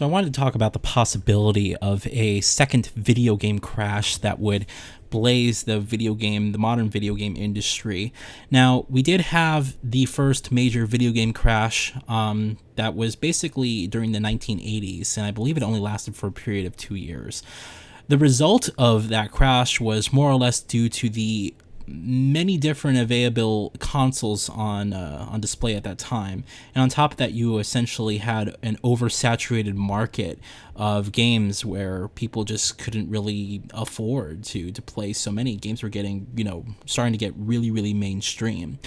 So I wanted to talk about the possibility of a second video game crash that would blaze the modern video game industry. Now, we did have the first major video game crash that was basically during the 1980s, and I believe it only lasted for a period of 2 years. The result of that crash was more or less due to the many different available consoles on display at that time, and on top of that, you essentially had an oversaturated market of games where people just couldn't really afford to play so many games. Were getting starting to get really mainstream,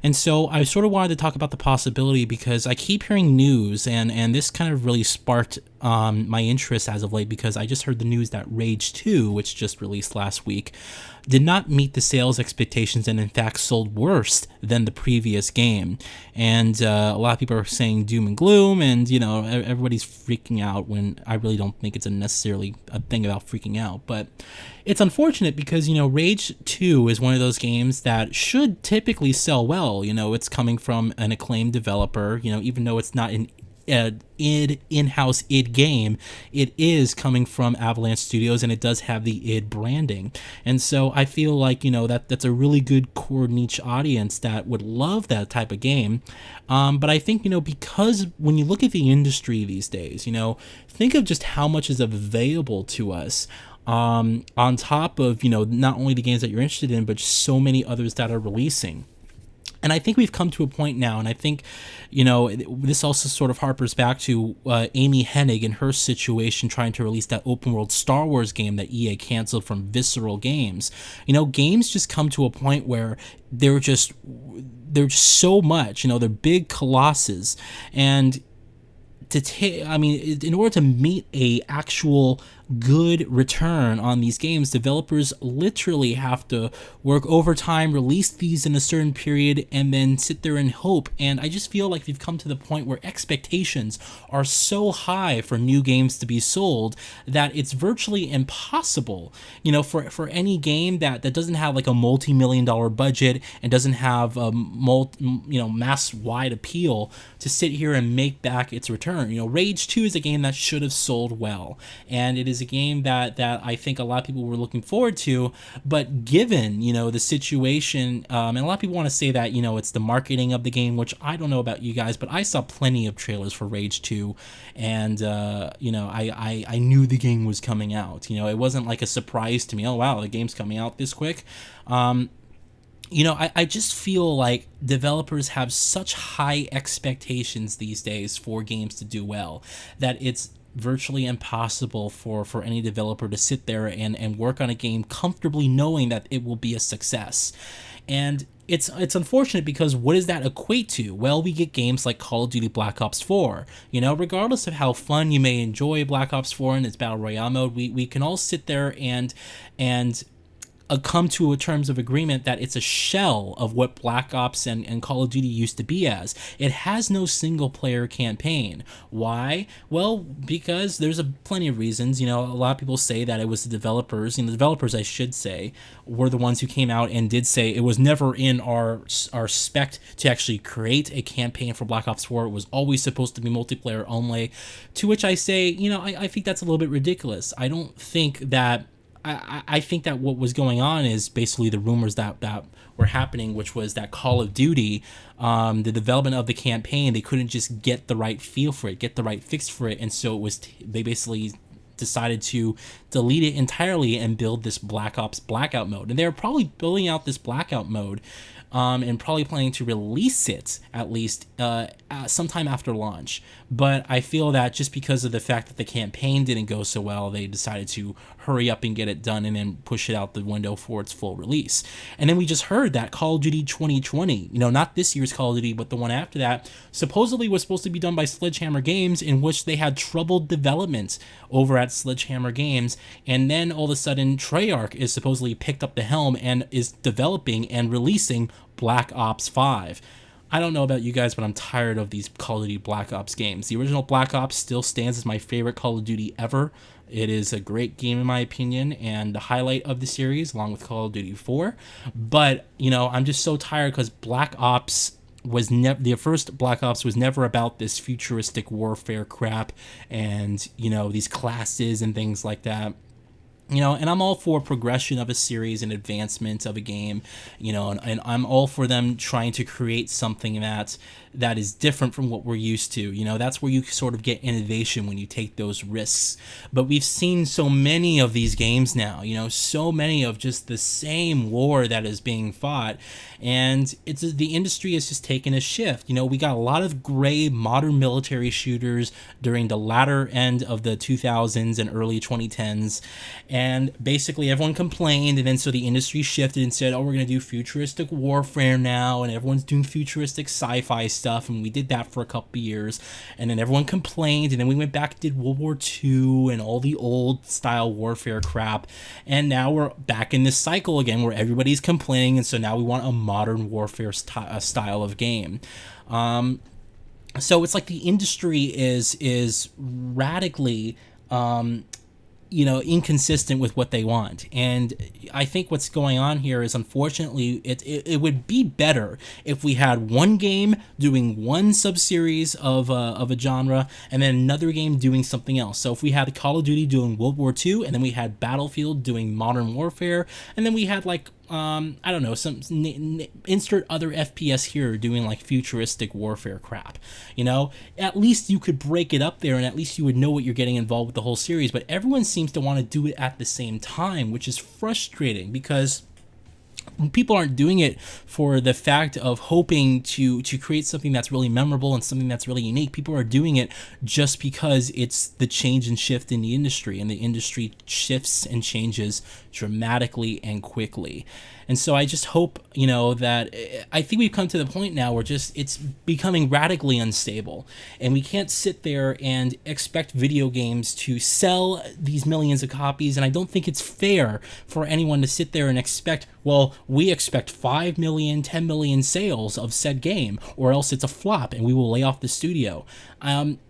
and so I sort of wanted to talk about the possibility because I keep hearing news, and this kind of really sparked my interest as of late, because I just heard the news that Rage 2, which just released last week, did not meet the sales expectations and in fact sold worse than the previous game. And a lot of people are saying doom and gloom, and everybody's freaking out when I really don't think it's necessarily a thing about freaking out. But it's unfortunate because Rage 2 is one of those games that should typically sell well. It's coming from an acclaimed developer, even though it's not an in-house id game, it is coming from Avalanche Studios, and it does have the id branding. And so I feel like that's a really good core niche audience that would love that type of game. But I think because when you look at the industry these days, think of just how much is available to us, on top of not only the games that you're interested in, but so many others that are releasing. And I think we've come to a point now, and I think, this also sort of harpers back to Amy Hennig and her situation trying to release that open world Star Wars game that EA canceled from Visceral Games. Games just come to a point where they're just so much, they're big colossus, and in order to meet a actual good return on these games, developers literally have to work overtime, release these in a certain period, and then sit there and hope. And I just feel like we've come to the point where expectations are so high for new games to be sold that it's virtually impossible, for any game that doesn't have like a multi-million-dollar budget and doesn't have a mass-wide appeal to sit here and make back its return. Rage 2 is a game that should have sold well, and it is a game that I think a lot of people were looking forward to, but given the situation, and a lot of people want to say that it's the marketing of the game, which I don't know about you guys, but I saw plenty of trailers for Rage 2, and I knew the game was coming out. It wasn't like a surprise to me. Oh wow, the game's coming out this quick. I just feel like developers have such high expectations these days for games to do well that it's virtually impossible for any developer to sit there and work on a game comfortably knowing that it will be a success. And it's unfortunate because what does that equate to? Well, we get games like Call of Duty Black Ops 4. Regardless of how fun you may enjoy Black Ops 4 and its Battle Royale mode, we can all sit there and come to a terms of agreement that it's a shell of what Black Ops and Call of Duty used to be as. It has no single-player campaign. Why? Well, because there's plenty of reasons. A lot of people say that it was the developers, the developers, I should say, were the ones who came out and did say it was never in our spec to actually create a campaign for Black Ops 4. It was always supposed to be multiplayer only, to which I say, I think that's a little bit ridiculous. I don't think that I think that what was going on is basically the rumors that were happening, which was that Call of Duty, the development of the campaign, they couldn't just get the right feel for it, get the right fix for it, and so they basically decided to delete it entirely and build this Black Ops Blackout mode. And they're probably building out this Blackout mode and probably planning to release it at least sometime after launch. But I feel that just because of the fact that the campaign didn't go so well, they decided to hurry up and get it done and then push it out the window for its full release. And then we just heard that Call of Duty 2020, not this year's Call of Duty, but the one after that, supposedly was supposed to be done by Sledgehammer Games, in which they had troubled development over at Sledgehammer Games. And then all of a sudden, Treyarch is supposedly picked up the helm and is developing and releasing Black Ops 5. I don't know about you guys, but I'm tired of these Call of Duty Black Ops games. The original Black Ops still stands as my favorite Call of Duty ever. It is a great game in my opinion, and the highlight of the series, along with Call of Duty 4. But, I'm just so tired because Black Ops was never the first Black Ops was never about this futuristic warfare crap and these classes and things like that. And I'm all for progression of a series and advancement of a game, and I'm all for them trying to create something that is different from what we're used to. That's where you sort of get innovation, when you take those risks. But we've seen so many of these games now, so many of just the same war that is being fought, and the industry has just taken a shift. We got a lot of gray modern military shooters during the latter end of the 2000s and early 2010s. And basically everyone complained, and then so the industry shifted and said, oh, we're going to do futuristic warfare now, and everyone's doing futuristic sci-fi stuff, and we did that for a couple of years, and then everyone complained, and then we went back and did World War II and all the old style warfare crap, and now we're back in this cycle again where everybody's complaining, and so now we want a modern warfare style of game. So it's like the industry is radically inconsistent with what they want. And I think what's going on here is, unfortunately, it would be better if we had one game doing one subseries of a genre, and then another game doing something else. So if we had Call of Duty doing World War II, and then we had Battlefield doing Modern Warfare, and then we had I don't know, some insert other FPS here doing like futuristic warfare crap. At least you could break it up there, and at least you would know what you're getting involved with the whole series. But everyone seems to want to do it at the same time, which is frustrating, because people aren't doing it for the fact of hoping to create something that's really memorable and something that's really unique. People are doing it just because it's the change and shift in the industry, and the industry shifts and changes dramatically and quickly. And so I just hope, that I think we've come to the point now where it's becoming radically unstable, and we can't sit there and expect video games to sell these millions of copies. And I don't think it's fair for anyone to sit there and expect, well, we expect 5 million, 10 million sales of said game, or else it's a flop and we will lay off the studio.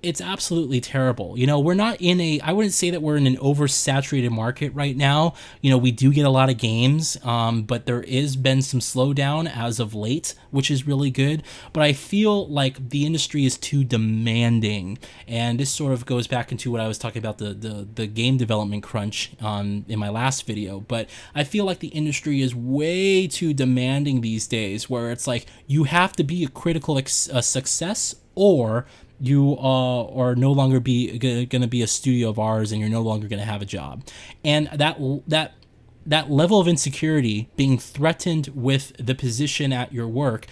It's absolutely terrible. We're not I wouldn't say that we're in an oversaturated market right now. We do get a lot of games, but there has been some slowdown as of late, which is really good. But I feel like the industry is too demanding, and this sort of goes back into what I was talking about, the game development crunch in my last video. But I feel like the industry is way too demanding these days, where it's like you have to be a critical success, or you are no longer going to be a studio of ours, and you're no longer going to have a job. And that level of insecurity, being threatened with the position at your work,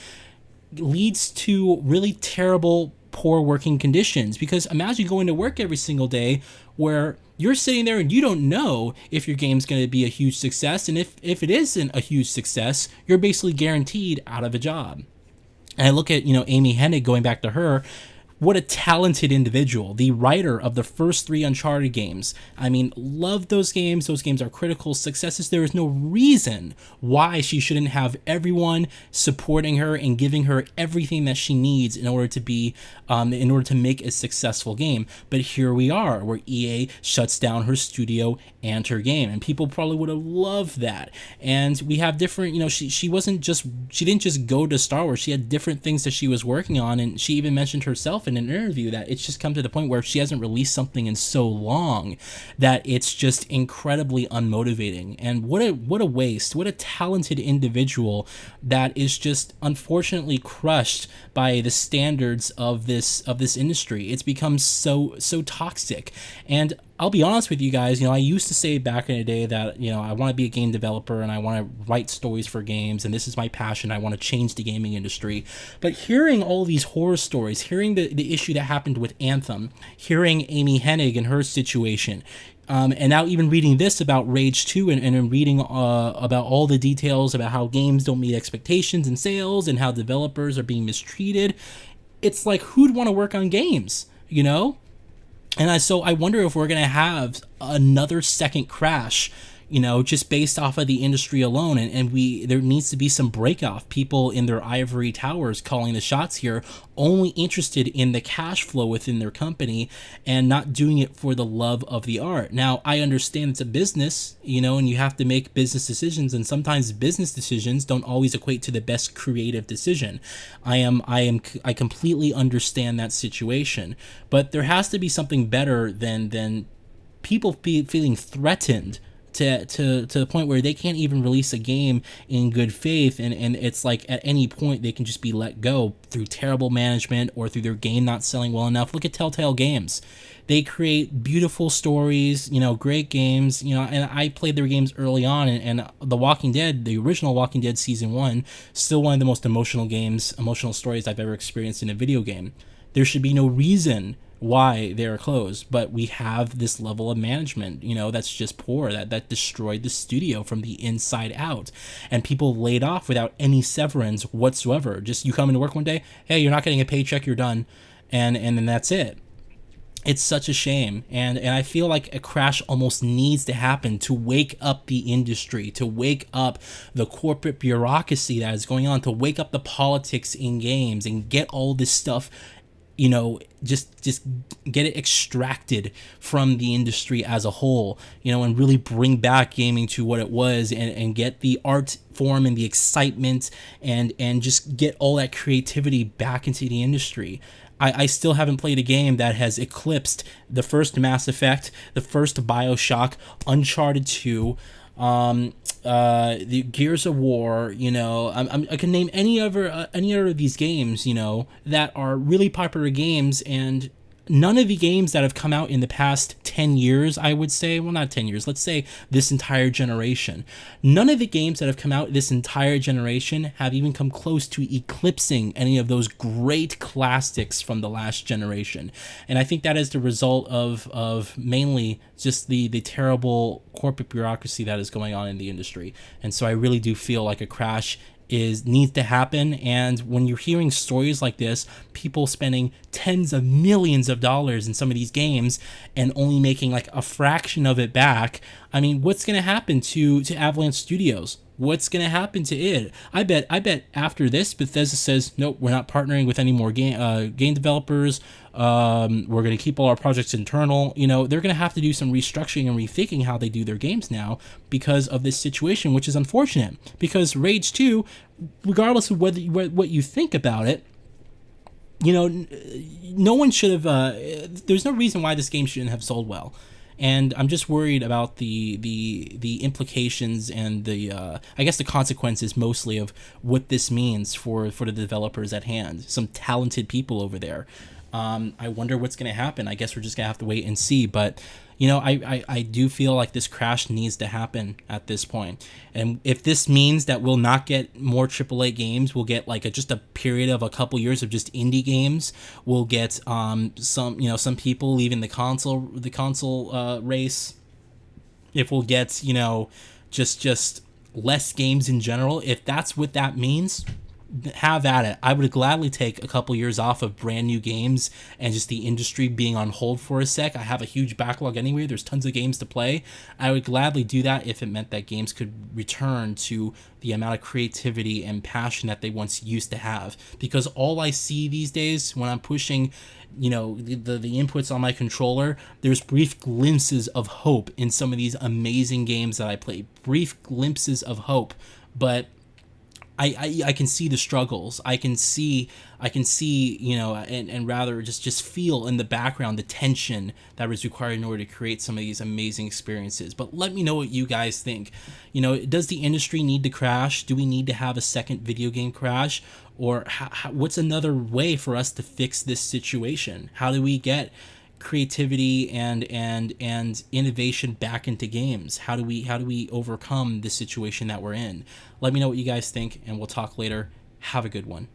leads to really terrible, poor working conditions. Because imagine going to work every single day where you're sitting there and you don't know if your game's going to be a huge success, and if it isn't a huge success, you're basically guaranteed out of a job. And I look at Amy Hennig, going back to her. What a talented individual, the writer of the first 3 Uncharted games. I mean, love those games. Those games are critical successes. There is no reason why she shouldn't have everyone supporting her and giving her everything that she needs in order to make a successful game. But here we are, where EA shuts down her studio and her game, and people probably would have loved that. And we have different, she didn't just go to Star Wars. She had different things that she was working on, and she even mentioned herself in an interview that it's just come to the point where she hasn't released something in so long that it's just incredibly unmotivating. And what a waste. What a talented individual that is just unfortunately crushed by the standards of this industry. It's become so toxic. And I'll be honest with you guys, I used to say back in the day that, I want to be a game developer and I want to write stories for games, and this is my passion. I want to change the gaming industry. But hearing all these horror stories, hearing the issue that happened with Anthem, hearing Amy Hennig and her situation, and now even reading this about Rage 2 and reading about all the details about how games don't meet expectations in sales and how developers are being mistreated, it's like, who'd want to work on games, And so I wonder if we're going to have another second crash just based off of the industry alone. And there needs to be some break off. People in their ivory towers calling the shots here, only interested in the cash flow within their company and not doing it for the love of the art. Now, I understand it's a business, and you have to make business decisions, and sometimes business decisions don't always equate to the best creative decision. I completely understand that situation, but there has to be something better than people feeling threatened to the point where they can't even release a game in good faith, and it's like at any point they can just be let go through terrible management or through their game not selling well enough. Look at Telltale Games. They create beautiful stories, great games, and I played their games early on, and The Walking Dead, the original Walking Dead season 1, still one of the most emotional stories I've ever experienced in a video game. There should be no reason why they are closed, but we have this level of management, that's just poor, that destroyed the studio from the inside out, and people laid off without any severance whatsoever. Just, you come into work one day, hey, you're not getting a paycheck, you're done, and then that's it. It's such a shame, and I feel like a crash almost needs to happen to wake up the industry, to wake up the corporate bureaucracy that is going on, to wake up the politics in games and get all this stuff, just get it extracted from the industry as a whole, and really bring back gaming to what it was, and get the art form and the excitement, and just get all that creativity back into the industry. I still haven't played a game that has eclipsed the first Mass Effect, the first BioShock, Uncharted 2, the Gears of War. I can name any other of these games, that are really popular games, and none of the games that have come out in the past 10 years, I would say, well, not 10 years, let's say this entire generation, none of the games that have come out this entire generation have even come close to eclipsing any of those great classics from the last generation. And I think that is the result of mainly just the terrible corporate bureaucracy that is going on in the industry. And so I really do feel like a crash needs to happen. And when you're hearing stories like this, people spending tens of millions of dollars in some of these games and only making like a fraction of it back, I mean, what's going to happen to Avalanche Studios? What's going to happen to it? I bet after this, Bethesda says, nope, we're not partnering with any more game developers. We're going to keep all our projects internal. They're going to have to do some restructuring and rethinking how they do their games now because of this situation, which is unfortunate. Because Rage 2, regardless of what you think about it, no one should have. There's no reason why this game shouldn't have sold well. And I'm just worried about the implications and the consequences mostly of what this means for the developers at hand. Some talented people over there. I wonder what's going to happen. I guess we're just going to have to wait and see. But, I do feel like this crash needs to happen at this point. And if this means that we'll not get more AAA games, we'll get like just a period of a couple years of just indie games. We'll get some people leaving the console race. If we'll get, just less games in general, if that's what that means, have at it. I would gladly take a couple years off of brand new games and just the industry being on hold for a sec. I have a huge backlog anyway. There's tons of games to play. I would gladly do that if it meant that games could return to the amount of creativity and passion that they once used to have. Because all I see these days when I'm pushing the inputs on my controller, there's brief glimpses of hope in some of these amazing games that I play. Brief glimpses of hope, but I can see the struggles. I can see, and rather just feel in the background the tension that was required in order to create some of these amazing experiences. But let me know what you guys think. Does the industry need to crash? Do we need to have a second video game crash? Or what's another way for us to fix this situation? How do we get creativity and innovation back into games? How do we overcome the situation that we're in? Let me know what you guys think, and we'll talk later. Have a good one.